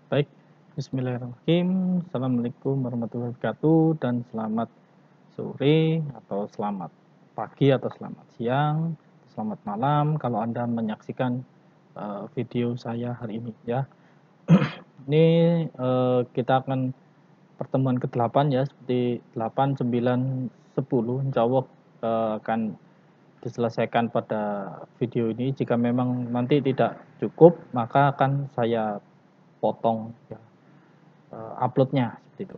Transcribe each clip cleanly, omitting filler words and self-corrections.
Baik, bismillahirrahmanirrahim. Assalamualaikum warahmatullahi wabarakatuh dan selamat sore atau selamat pagi atau selamat siang, selamat malam kalau Anda menyaksikan video saya hari ini ya. Ini kita akan pertemuan ke-8 ya, seperti 8, 9, 10 insyaallah akan diselesaikan pada video ini. Jika memang nanti tidak cukup, maka akan saya potong ya, upload-nya seperti itu.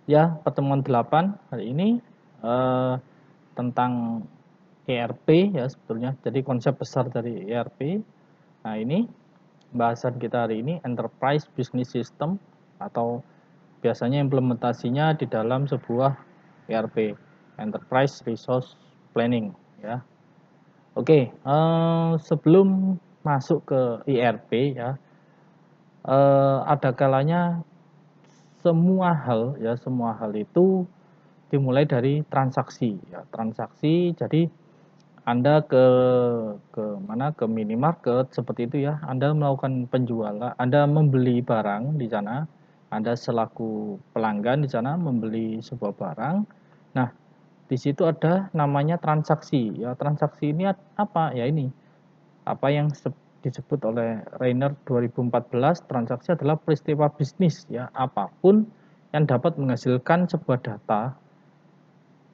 Ya, pertemuan 8 hari ini tentang ERP ya sebetulnya. Jadi konsep besar dari ERP. Nah, ini bahasan kita hari ini Enterprise Business System atau biasanya implementasinya di dalam sebuah ERP, Enterprise Resource Planning ya. Oke, sebelum masuk ke ERP ya, ada kalanya semua hal itu dimulai dari transaksi ya, transaksi. Jadi Anda ke minimarket seperti itu ya, Anda melakukan penjualan, Anda membeli barang di sana, Anda selaku pelanggan di sana membeli sebuah barang. Nah, di situ ada namanya transaksi ya. Transaksi ini apa? Ya ini, apa yang disebut oleh Reiner 2014, transaksi adalah peristiwa bisnis ya, apapun yang dapat menghasilkan sebuah data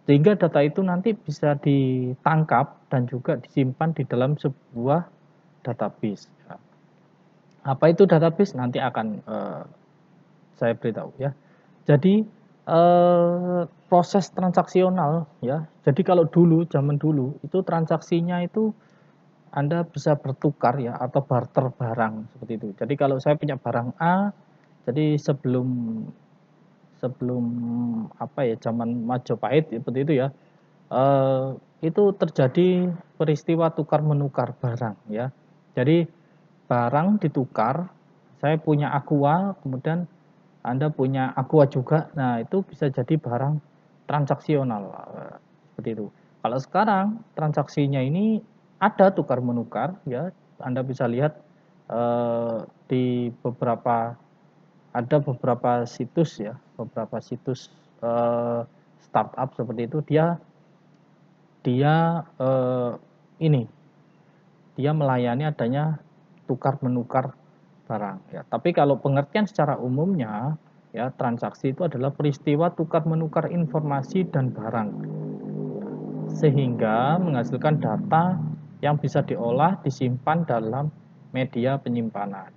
sehingga data itu nanti bisa ditangkap dan juga disimpan di dalam sebuah database. Apa itu database? Nanti akan saya beritahu ya. Jadi proses transaksional ya. Jadi kalau dulu, zaman dulu itu transaksinya itu Anda bisa bertukar ya atau barter barang seperti itu. Jadi kalau saya punya barang A, jadi sebelum sebelum apa ya, zaman Majapahit seperti itu ya, itu terjadi peristiwa tukar menukar barang ya. Jadi barang ditukar, saya punya Aqua, kemudian Anda punya Aqua juga. Nah, itu bisa jadi barang transaksional seperti itu. Kalau sekarang transaksinya ini ada tukar menukar ya. Anda bisa lihat di beberapa situs ya, beberapa situs startup seperti itu, dia dia ini dia melayani adanya tukar menukar barang ya. Tapi kalau pengertian secara umumnya ya, transaksi itu adalah peristiwa tukar menukar informasi dan barang sehingga menghasilkan data yang bisa diolah, disimpan dalam media penyimpanan.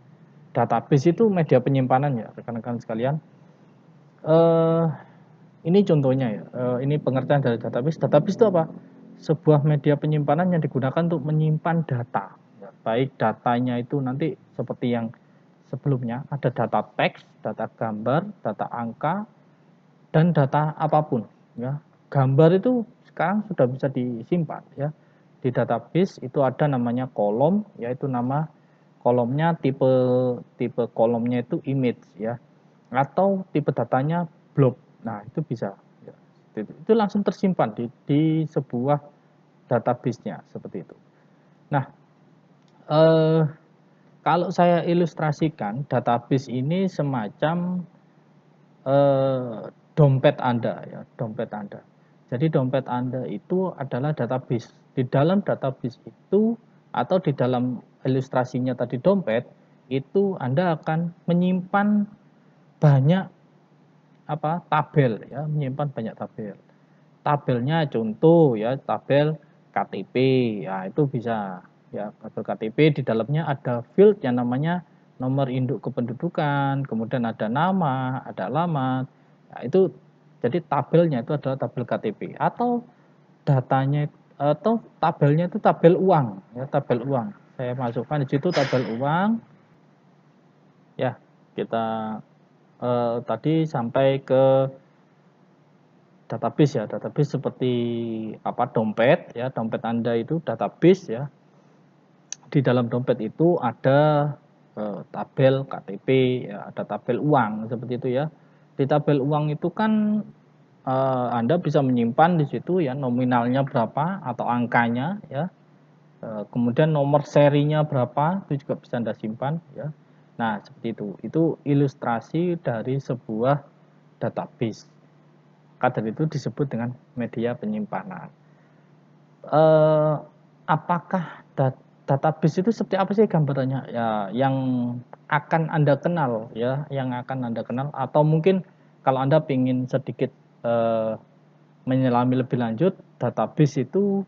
Database itu media penyimpanan ya, rekan-rekan sekalian. Ini contohnya ya, ini pengertian dari database. Database itu apa? Sebuah media penyimpanan yang digunakan untuk menyimpan data. Ya, baik datanya itu nanti seperti yang sebelumnya, ada data teks, data gambar, data angka, dan data apapun. Ya, gambar itu sekarang sudah bisa disimpan ya. Di database itu ada namanya kolom, yaitu nama kolomnya tipe kolomnya itu image ya, atau tipe datanya blob. Nah, itu bisa ya. Itu langsung tersimpan di sebuah database-nya seperti itu. Nah, kalau saya ilustrasikan, database ini semacam dompet Anda ya, dompet Anda. Jadi dompet Anda itu adalah database. Di dalam database itu atau di dalam ilustrasinya tadi dompet, itu Anda akan menyimpan banyak tabel ya, menyimpan banyak tabel. Tabelnya contoh ya, tabel KTP. Ya, itu bisa ya, tabel KTP di dalamnya ada field yang namanya nomor induk kependudukan, kemudian ada nama, ada alamat. Nah, itu jadi tabelnya itu adalah tabel KTP atau datanya atau tabelnya itu tabel uang ya, tabel uang. Saya masukkan di situ tabel uang. Ya, kita tadi sampai ke database ya, database seperti dompet ya, dompet Anda itu database ya. Di dalam dompet itu ada tabel KTP ya, ada tabel uang seperti itu ya. Di tabel uang itu kan Anda bisa menyimpan di situ ya, nominalnya berapa atau angkanya ya. Kemudian nomor serinya berapa itu juga bisa Anda simpan ya. Nah, seperti itu. Itu ilustrasi dari sebuah database. Maka dari itu disebut dengan media penyimpanan. Apakah database itu seperti apa sih gambarannya? Ya, yang akan Anda kenal ya, yang akan Anda kenal, atau mungkin kalau Anda ingin sedikit menyelami lebih lanjut, database itu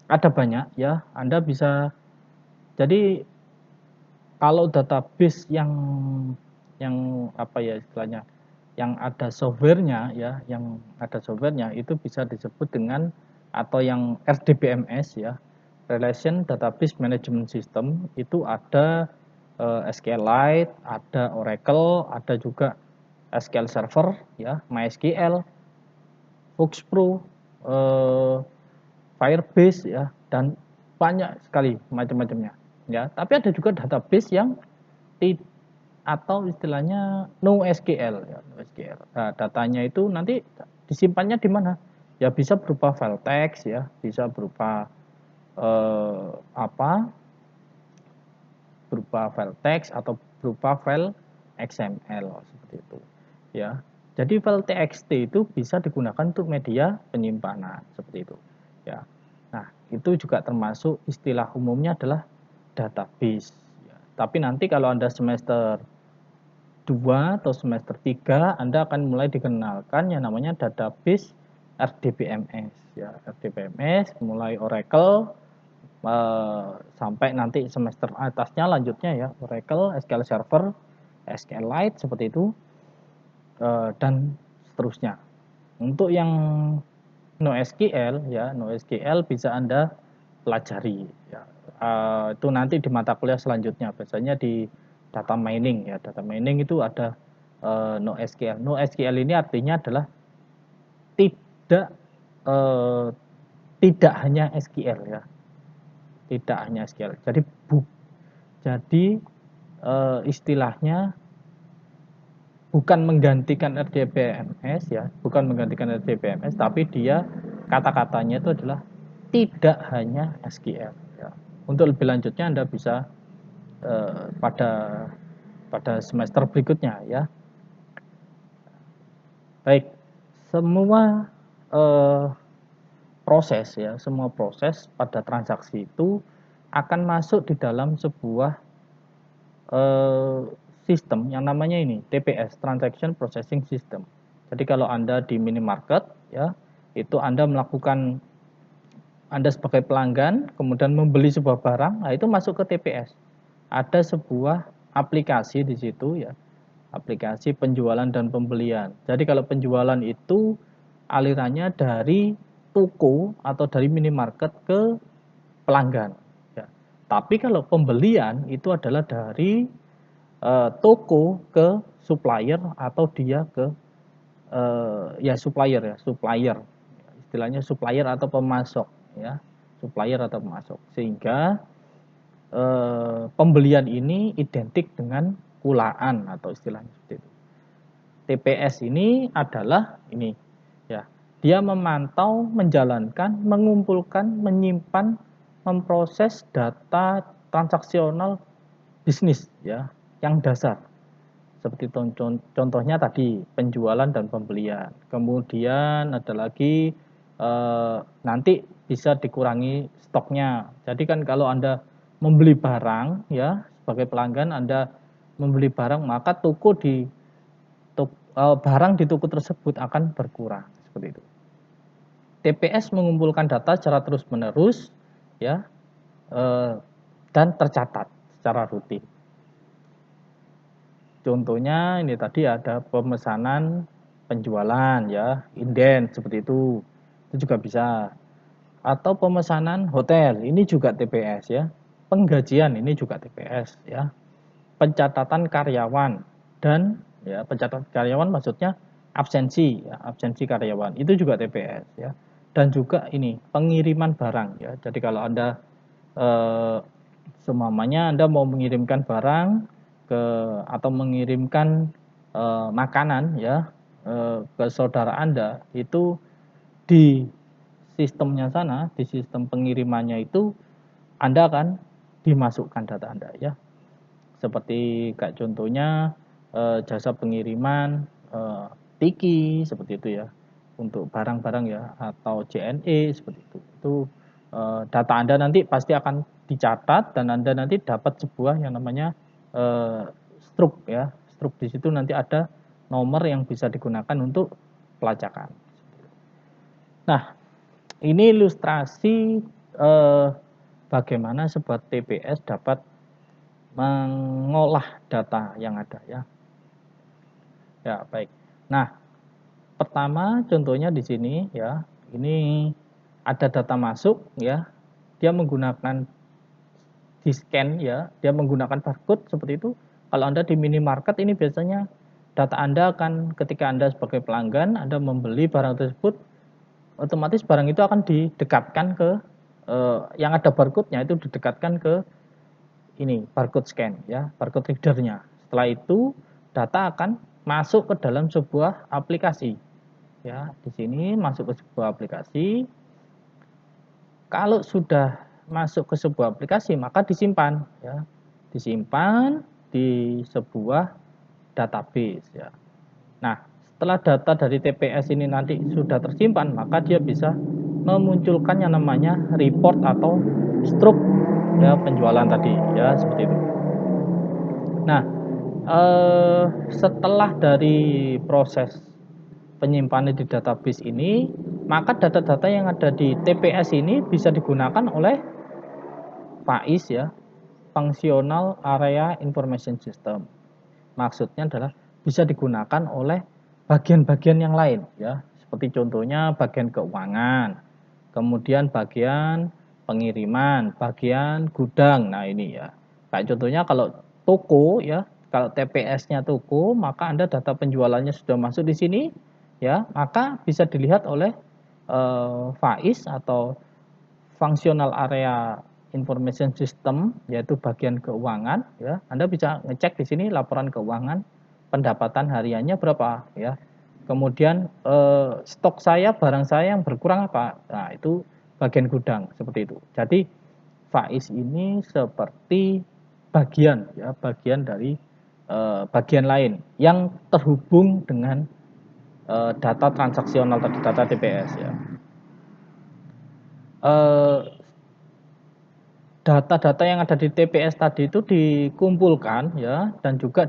ada banyak ya. Anda bisa, jadi kalau database yang apa ya istilahnya, yang ada softwarenya ya, yang ada softwarenya itu bisa disebut dengan, atau yang RDBMS ya, Relation Database Management System, itu ada SQLite, ada Oracle, ada juga SQL Server ya, MySQL, FoxPro, eh, Firebase ya, dan banyak sekali macam-macamnya ya. Tapi ada juga database yang atau istilahnya NoSQL ya, NoSQL. Nah, datanya itu nanti disimpannya di mana? Ya bisa berupa file teks ya, bisa berupa apa? Berupa file teks atau berupa file XML seperti itu. Ya. Jadi file TXT itu bisa digunakan untuk media penyimpanan seperti itu. Ya. Nah, itu juga termasuk istilah umumnya adalah database. Ya. Tapi nanti kalau Anda semester 2 atau semester 3 Anda akan mulai dikenalkan yang namanya database RDBMS ya, RDBMS mulai Oracle sampai nanti semester atasnya lanjutnya ya Oracle, SQL Server, SQLite seperti itu dan seterusnya. Untuk yang NoSQL ya, NoSQL bisa Anda pelajari ya. Itu nanti di mata kuliah selanjutnya, biasanya di data mining ya. Data mining itu ada NoSQL. NoSQL ini artinya adalah tidak eh, tidak hanya SQL ya. Tidak hanya SQL. Jadi istilahnya bukan menggantikan RDBMS ya, bukan menggantikan RDBMS, tapi dia kata-katanya itu adalah tidak hanya SQL. Ya. Untuk lebih lanjutnya Anda bisa pada semester berikutnya ya. Baik, semua eh, proses ya, semua proses pada transaksi itu akan masuk di dalam sebuah eh, sistem yang namanya ini TPS, Transaction Processing System. Jadi kalau Anda di minimarket ya, itu Anda sebagai pelanggan kemudian membeli sebuah barang, nah itu masuk ke TPS. Ada sebuah aplikasi di situ ya, aplikasi penjualan dan pembelian. Jadi kalau penjualan itu alirannya dari toko atau dari minimarket ke pelanggan. Ya. Tapi kalau pembelian itu adalah dari toko ke supplier atau dia ke ya supplier, istilahnya supplier atau pemasok ya, supplier atau pemasok, sehingga pembelian ini identik dengan kulaan atau istilahnya seperti itu. TPS ini adalah ini ya, dia memantau, menjalankan, mengumpulkan, menyimpan, memproses data transaksional bisnis ya, yang dasar. Seperti contohnya tadi penjualan dan pembelian. Kemudian ada lagi nanti bisa dikurangi stoknya. Jadi kan kalau Anda membeli barang ya, sebagai pelanggan Anda membeli barang, maka barang di toko tersebut akan berkurang seperti itu. TPS mengumpulkan data secara terus-menerus ya, dan tercatat secara rutin. Contohnya ini tadi ada pemesanan penjualan ya, inden seperti itu juga bisa. Atau pemesanan hotel, ini juga TPS ya. Penggajian ini juga TPS ya. Pencatatan karyawan dan ya, pencatatan karyawan maksudnya absensi ya, absensi karyawan itu juga TPS ya. Dan juga ini pengiriman barang ya. Jadi kalau Anda semamanya Anda mau mengirimkan barang ke atau mengirimkan makanan ya ke saudara Anda, itu di sistemnya sana, di sistem pengirimannya itu Anda akan dimasukkan data Anda ya. seperti kayak contohnya jasa pengiriman Tiki seperti itu ya, untuk barang-barang ya, atau JNE seperti itu. Itu data Anda nanti pasti akan dicatat dan Anda nanti dapat sebuah yang namanya struk ya. Struk di situ nanti ada nomor yang bisa digunakan untuk pelacakan. Nah, ini ilustrasi bagaimana sebuah TPS dapat mengolah data yang ada ya. Ya, baik. Nah, pertama contohnya di sini ya. Ini ada data masuk ya. Dia menggunakan di scan ya. Dia menggunakan barcode seperti itu. Kalau Anda di minimarket ini biasanya data Anda akan ketika Anda sebagai pelanggan Anda membeli barang tersebut, otomatis barang itu akan didekatkan ke yang ada barcode-nya itu didekatkan ke ini barcode scan ya, barcode readernya. Setelah itu data akan masuk ke dalam sebuah aplikasi ya. Di sini masuk ke sebuah aplikasi. Kalau sudah masuk ke sebuah aplikasi maka disimpan ya, disimpan di sebuah database ya. Nah, setelah data dari TPS ini nanti sudah tersimpan, maka dia bisa memunculkan yang namanya report atau struk ya, penjualan tadi ya, seperti itu. Nah, setelah dari proses penyimpanan di database ini, maka data-data yang ada di TPS ini bisa digunakan oleh FAIS ya, Functional Area Information System. Maksudnya adalah bisa digunakan oleh bagian-bagian yang lain ya, seperti contohnya bagian keuangan, kemudian bagian pengiriman, bagian gudang. Nah, ini ya. Kayak contohnya kalau toko ya, kalau TPS-nya toko, maka Anda data penjualannya sudah masuk di sini ya, maka bisa dilihat oleh FAIS atau Functional Area Information System, yaitu bagian keuangan ya. Anda bisa ngecek di sini laporan keuangan pendapatan hariannya berapa ya. Kemudian stok saya, barang saya yang berkurang apa. Nah, itu bagian gudang seperti itu. Jadi FAIS ini seperti bagian ya, bagian dari bagian lain yang terhubung dengan data transaksional tadi, data TPS ya. Data-data yang ada di TPS tadi itu dikumpulkan ya, dan juga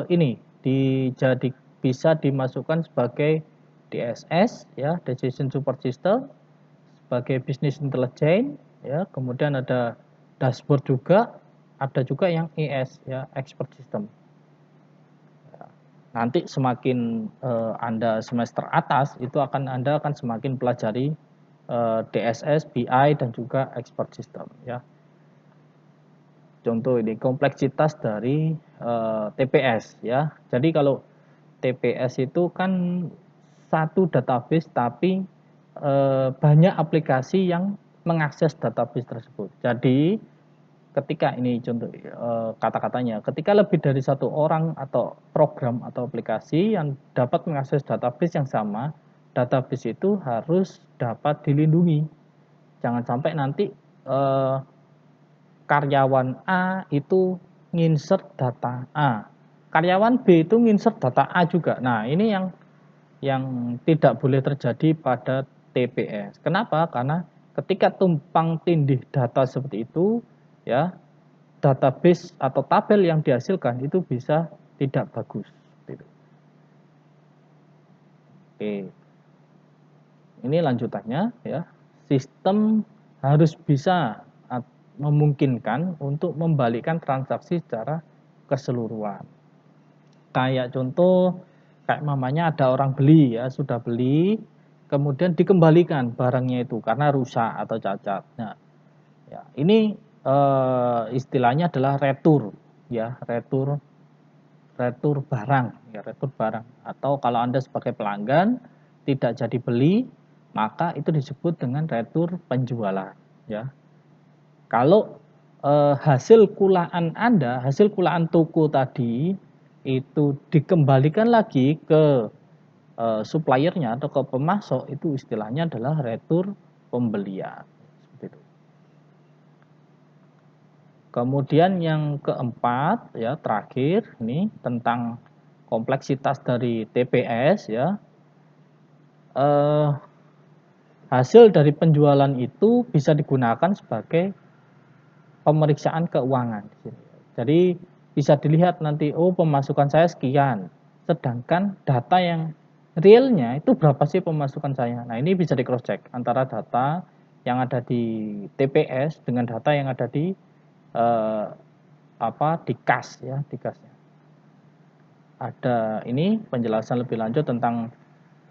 ini bisa dimasukkan sebagai DSS ya, Decision Support System, sebagai Business Intelligence ya, kemudian ada dashboard juga, ada juga yang ES ya, Expert System. Nanti semakin Anda semester atas itu Anda akan semakin pelajari DSS, BI dan juga expert system ya. Contoh ini kompleksitas dari TPS ya. Jadi kalau TPS itu kan satu database tapi banyak aplikasi yang mengakses database tersebut. Jadi ketika ini contoh kata-katanya, ketika lebih dari satu orang atau program atau aplikasi yang dapat mengakses database yang sama, database itu harus dapat dilindungi. Jangan sampai nanti karyawan A itu nginsert data A, karyawan B itu nginsert data A juga. Nah, ini yang tidak boleh terjadi pada TPS. Kenapa? Karena ketika tumpang tindih data seperti itu, ya, database atau tabel yang dihasilkan itu bisa tidak bagus. Oke. Ini lanjutannya ya. Sistem harus bisa memungkinkan untuk membalikkan transaksi secara keseluruhan. Kayak contoh, kayak mamanya ada orang beli ya, sudah beli, kemudian dikembalikan barangnya itu karena rusak atau cacat. Nah, ya, ini istilahnya adalah retur ya, retur barang ya, retur barang. Atau kalau Anda sebagai pelanggan tidak jadi beli, maka itu disebut dengan retur penjualan ya. Kalau hasil kulaan Anda, hasil kulaan toko tadi itu dikembalikan lagi ke suppliernya atau ke pemasok, itu istilahnya adalah retur pembelian. Seperti itu. Kemudian yang keempat ya terakhir ini tentang kompleksitas dari TPS ya. Hasil dari penjualan itu bisa digunakan sebagai pemeriksaan keuangan. Jadi bisa dilihat nanti, oh pemasukan saya sekian, sedangkan data yang realnya itu berapa sih pemasukan saya. Nah ini bisa di cross check antara data yang ada di TPS dengan data yang ada di di kas ya, di kasnya. Ada ini penjelasan lebih lanjut tentang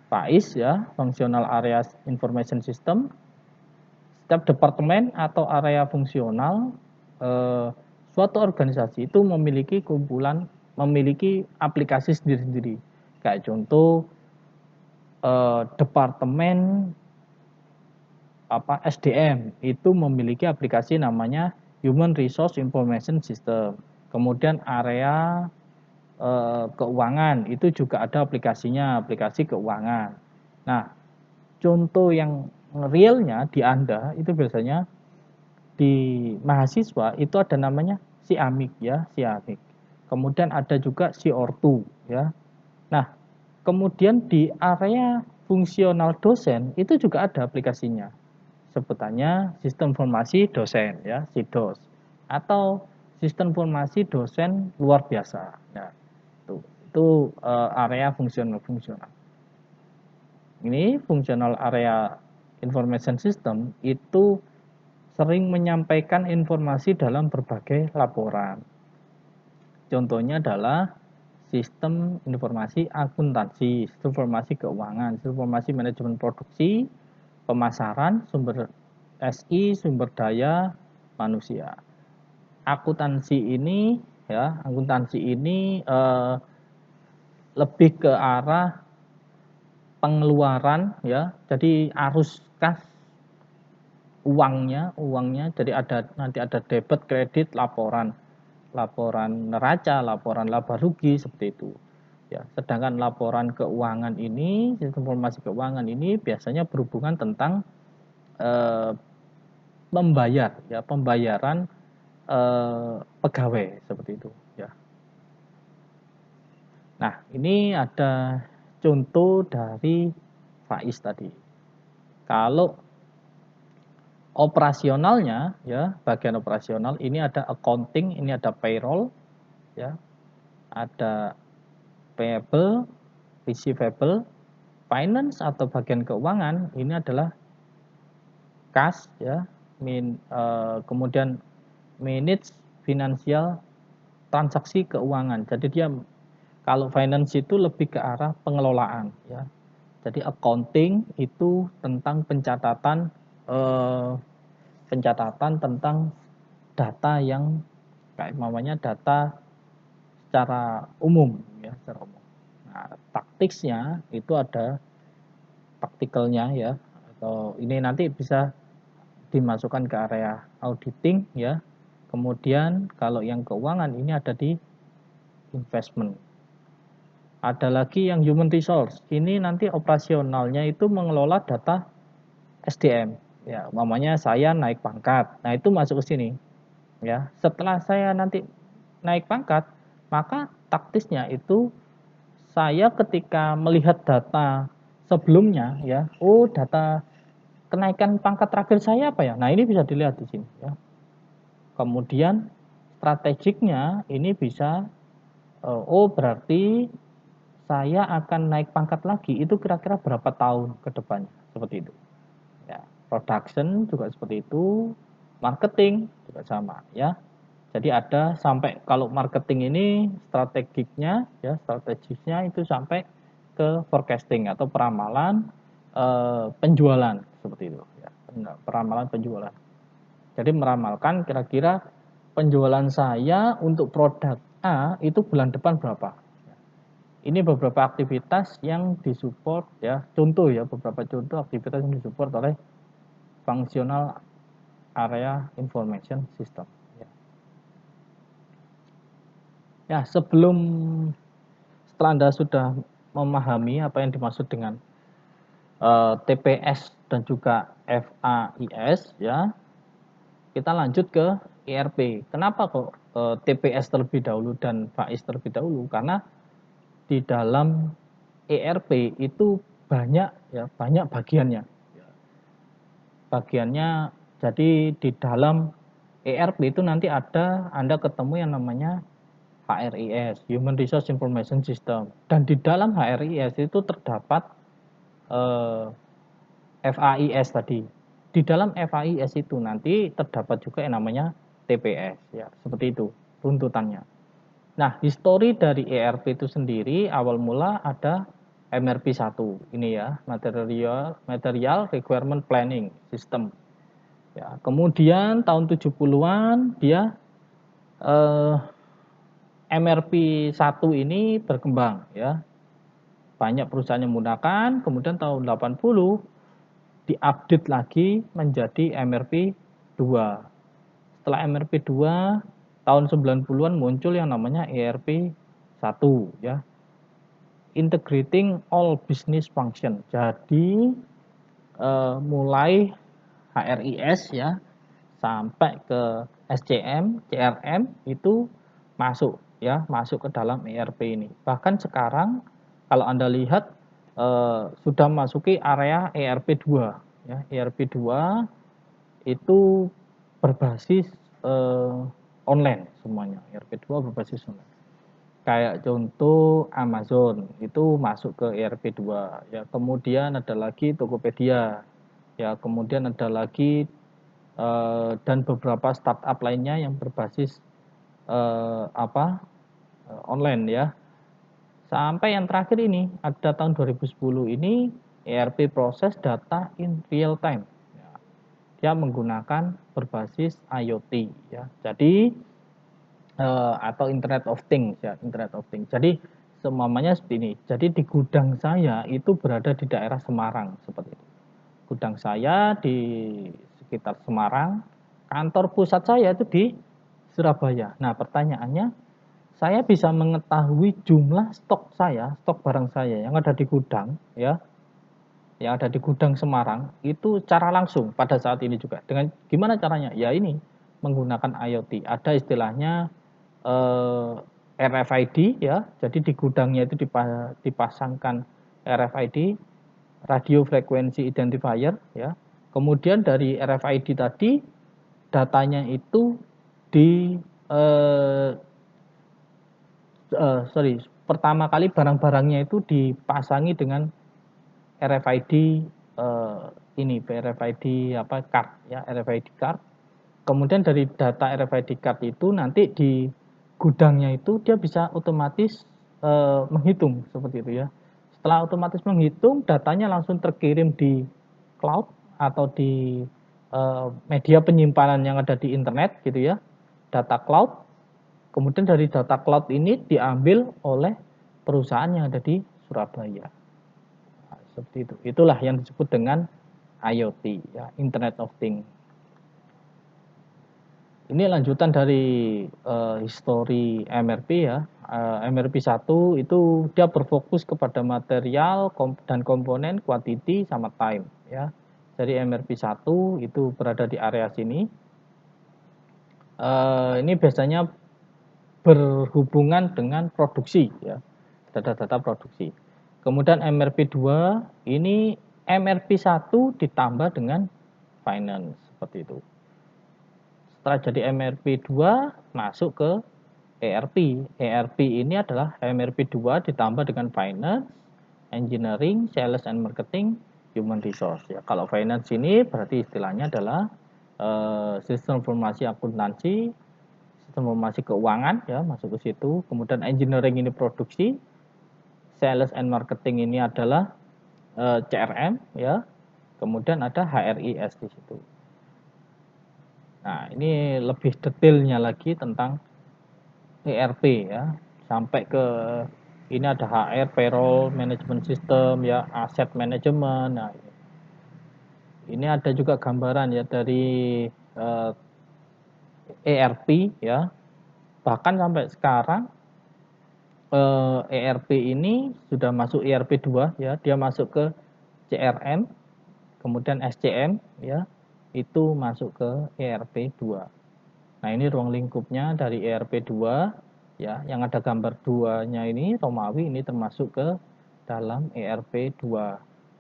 FAIS ya, Functional Area Information System. Setiap departemen atau area fungsional suatu organisasi itu memiliki memiliki aplikasi sendiri-sendiri. Kayak contoh departemen SDM itu memiliki aplikasi namanya Human Resource Information System. Kemudian area keuangan itu juga ada aplikasinya, aplikasi keuangan. Nah, contoh yang realnya di Anda itu biasanya di mahasiswa itu ada namanya Siamik ya, Siamik. Kemudian ada juga Siortu ya. Nah, kemudian di area fungsional dosen itu juga ada aplikasinya. Sebutannya Sistem Informasi Dosen ya, SIDOS atau Sistem Informasi Dosen Luar Biasa. Nah, itu area fungsional. Ini fungsional area information system itu sering menyampaikan informasi dalam berbagai laporan. Contohnya adalah sistem informasi akuntansi, sistem informasi keuangan, sistem informasi manajemen produksi, pemasaran, sumber SI, sumber daya manusia. Akuntansi ini lebih ke arah pengeluaran ya. Jadi arus kas uangnya jadi nanti ada debit, kredit, laporan neraca, laporan laba rugi seperti itu. Ya, sedangkan laporan keuangan ini, sistem informasi keuangan ini biasanya berhubungan tentang pembayaran pegawai seperti itu ya. Nah, ini ada contoh dari FAIS tadi. Kalau operasionalnya ya, bagian operasional ini ada accounting, ini ada payroll ya. Ada payable, receivable, finance atau bagian keuangan ini adalah kas ya, kemudian manage finansial transaksi keuangan. Jadi dia kalau finance itu lebih ke arah pengelolaan ya. Jadi accounting itu tentang pencatatan tentang data yang kayak namanya data secara umum ya, secara umum. Nah, taktiknya itu ada taktikalnya ya, atau ini nanti bisa dimasukkan ke area auditing ya. Kemudian kalau yang keuangan ini ada di investment. Ada lagi yang human resource. Ini nanti operasionalnya itu mengelola data SDM. Ya, umpamanya saya naik pangkat. Nah, itu masuk ke sini. Ya, setelah saya nanti naik pangkat, maka taktisnya itu saya ketika melihat data sebelumnya ya, oh data kenaikan pangkat terakhir saya apa ya? Nah, ini bisa dilihat di sini ya. Kemudian strategiknya ini bisa berarti saya akan naik pangkat lagi itu kira-kira berapa tahun ke depannya seperti itu. Ya, production juga seperti itu, marketing juga sama ya. Jadi ada sampai kalau marketing ini strategisnya itu sampai ke forecasting atau peramalan penjualan seperti itu ya. Peramalan penjualan. Jadi meramalkan kira-kira penjualan saya untuk produk A itu bulan depan berapa. Ini beberapa aktivitas yang disupport ya, beberapa contoh aktivitas yang disupport oleh functional area information system. Ya, setelah Anda sudah memahami apa yang dimaksud dengan TPS dan juga FAIS ya, kita lanjut ke ERP. Kenapa kok TPS terlebih dahulu dan FAIS terlebih dahulu? Karena di dalam ERP itu banyak ya, banyak bagiannya. Bagiannya jadi di dalam ERP itu nanti ada Anda ketemu yang namanya HRIS, Human Resource Information System. Dan di dalam HRIS itu terdapat FAIS tadi. Di dalam FAIS itu nanti terdapat juga yang namanya TPS ya, seperti itu runtutannya. Nah, histori dari ERP itu sendiri awal mula ada MRP1 ini ya, Material Requirement Planning System. Ya, kemudian tahun 70-an dia MRP1 ini berkembang ya. Banyak perusahaan yang menggunakan, kemudian tahun 80 diupdate lagi menjadi MRP2. Setelah MRP2 tahun 90-an muncul yang namanya ERP1 ya. Integrating all business function. Jadi mulai HRIS ya sampai ke SCM, CRM itu masuk ya, masuk ke dalam ERP ini. Bahkan sekarang kalau Anda lihat sudah masuki area ERP2 ya. ERP2 itu berbasis online semuanya. ERP2 berbasis online. Kayak contoh Amazon itu masuk ke ERP2 ya. Kemudian ada lagi Tokopedia. Ya, kemudian ada lagi dan beberapa startup lainnya yang berbasis online ya. Sampai yang terakhir ini ada tahun 2010 ini ERP Process Data in Real Time. Ya, dia menggunakan berbasis IoT ya. Jadi atau Internet of Things ya, Internet of Things. Jadi semuanya seperti ini. Jadi di gudang saya itu berada di daerah Semarang seperti itu. Gudang saya di sekitar Semarang, kantor pusat saya itu di Surabaya. Nah, pertanyaannya, saya bisa mengetahui jumlah stok saya, stok barang saya yang ada di gudang ya, yang ada di gudang Semarang itu secara langsung pada saat ini juga. Dengan gimana caranya? Ya ini menggunakan IoT. Ada istilahnya RFID ya. Jadi di gudangnya itu dipasangkan RFID, radio frequency identifier ya. Kemudian dari RFID tadi datanya itu di pertama kali barang-barangnya itu dipasangi dengan RFID ini RFID card ya, RFID card. Kemudian dari data RFID card itu nanti di gudangnya itu dia bisa otomatis menghitung seperti itu ya. Setelah otomatis menghitung, datanya langsung terkirim di cloud atau di media penyimpanan yang ada di internet gitu ya, data cloud. Kemudian dari data cloud ini diambil oleh perusahaan yang ada di Surabaya. Nah, seperti itu. Itulah yang disebut dengan IoT ya, Internet of Things. Ini lanjutan dari histori MRP ya. MRP1 itu dia berfokus kepada material dan komponen, quantity sama time ya. Jadi MRP1 itu berada di area sini. Ini biasanya berhubungan dengan produksi ya. Data-data produksi. Kemudian MRP2 ini MRP1 ditambah dengan finance seperti itu. Setelah jadi MRP2 masuk ke ERP. ERP ini adalah MRP2 ditambah dengan finance, engineering, sales and marketing, human resource ya. Kalau finance ini berarti istilahnya adalah sistem informasi akuntansi, sistem informasi keuangan ya, masuk ke situ. Kemudian engineering ini produksi, sales and marketing ini adalah CRM ya. Kemudian ada HRIS di situ. Nah, ini lebih detailnya lagi tentang ERP ya. Sampai ke ini ada HR, payroll management system ya, asset management. Nah, ini ada juga gambaran ya dari ERP ya. Bahkan sampai sekarang ERP ini sudah masuk ERP2 ya, dia masuk ke CRM, kemudian SCM ya, itu masuk ke ERP2. Nah, ini ruang lingkupnya dari ERP2 ya, yang ada gambar 2-nya ini Romawi, ini termasuk ke dalam ERP2.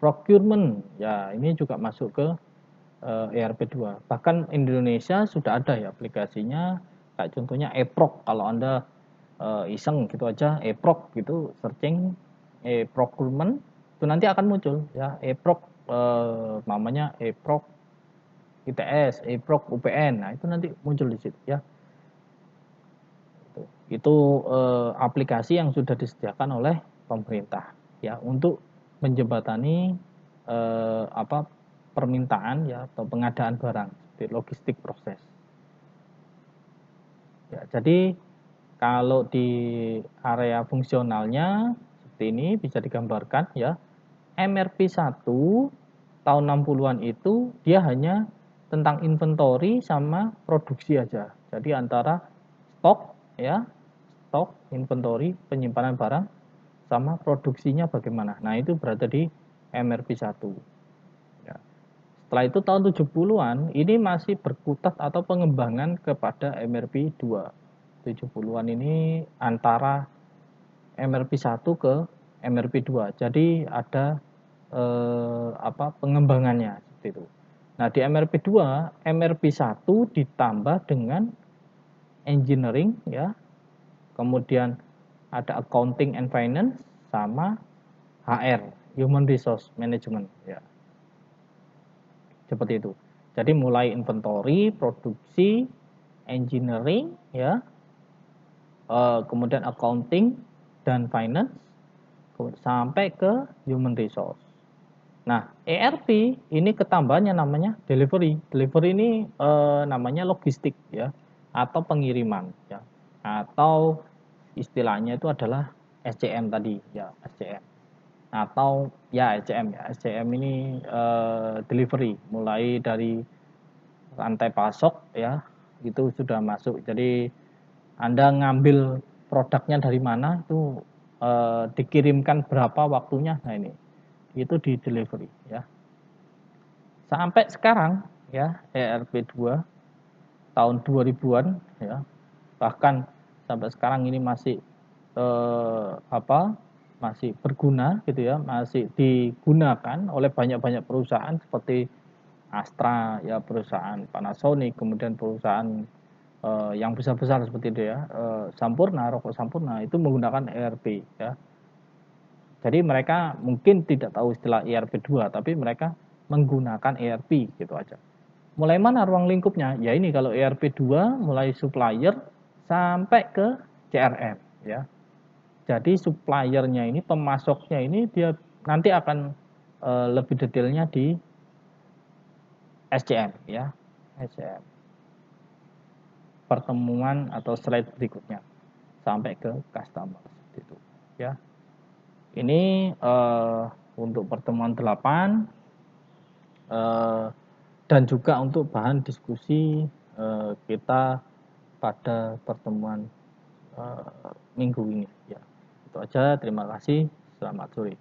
Procurement ya, ini juga masuk ke ERP2. Bahkan Indonesia sudah ada ya aplikasinya, kayak contohnya eProc. Kalau Anda iseng gitu aja eProc gitu, searching procurement, itu nanti akan muncul ya eProc, namanya eProc ITS, eProc UPN. Nah, itu nanti muncul di situ ya. Itu aplikasi yang sudah disediakan oleh pemerintah ya untuk menjembatani permintaan ya atau pengadaan barang di logistik proses. Ya, jadi kalau di area fungsionalnya seperti ini bisa digambarkan ya. MRP 1 tahun 60-an itu dia hanya tentang inventory sama produksi aja. Jadi antara stok ya, stok, inventory, penyimpanan barang sama produksinya bagaimana. Nah, itu berada di MRP 1. Ya. Setelah itu tahun 70-an ini masih berkutat atau pengembangan kepada MRP 2. 70-an ini antara MRP 1 ke MRP 2. Jadi ada pengembangannya seperti itu. Nah, di MRP 2, MRP 1 ditambah dengan engineering ya. Kemudian ada accounting and finance sama HR, human resource management ya. Seperti itu. Jadi mulai inventory, produksi, engineering ya, kemudian accounting dan finance sampai ke human resource. Nah, ERP ini ketambahannya namanya delivery. Delivery ini namanya logistik ya, atau pengiriman ya, atau istilahnya itu adalah SCM tadi ya, SCM atau ya SCM ya. SCM ini delivery mulai dari rantai pasok ya, itu sudah masuk. Jadi Anda ngambil produknya dari mana itu dikirimkan berapa waktunya. Nah, ini itu di delivery ya. Sampai sekarang ya ERP2 tahun 2000-an ya. Bahkan sampai sekarang ini masih masih berguna gitu ya, masih digunakan oleh banyak-banyak perusahaan seperti Astra ya, perusahaan Panasonic, kemudian perusahaan yang besar-besar seperti itu ya, Sampurna, rokok Sampurna itu menggunakan ERP ya. Jadi mereka mungkin tidak tahu istilah ERP2, tapi mereka menggunakan ERP gitu aja. Mulai mana ruang lingkupnya? Ya ini kalau ERP2 mulai supplier sampai ke CRM ya. Jadi suppliernya ini, pemasoknya ini dia nanti akan lebih detailnya di SCM ya. SCM. Pertemuan atau slide berikutnya sampai ke customer itu ya. Ini untuk pertemuan 8 dan juga untuk bahan diskusi kita pada pertemuan minggu ini ya. Itu aja, terima kasih, selamat sore.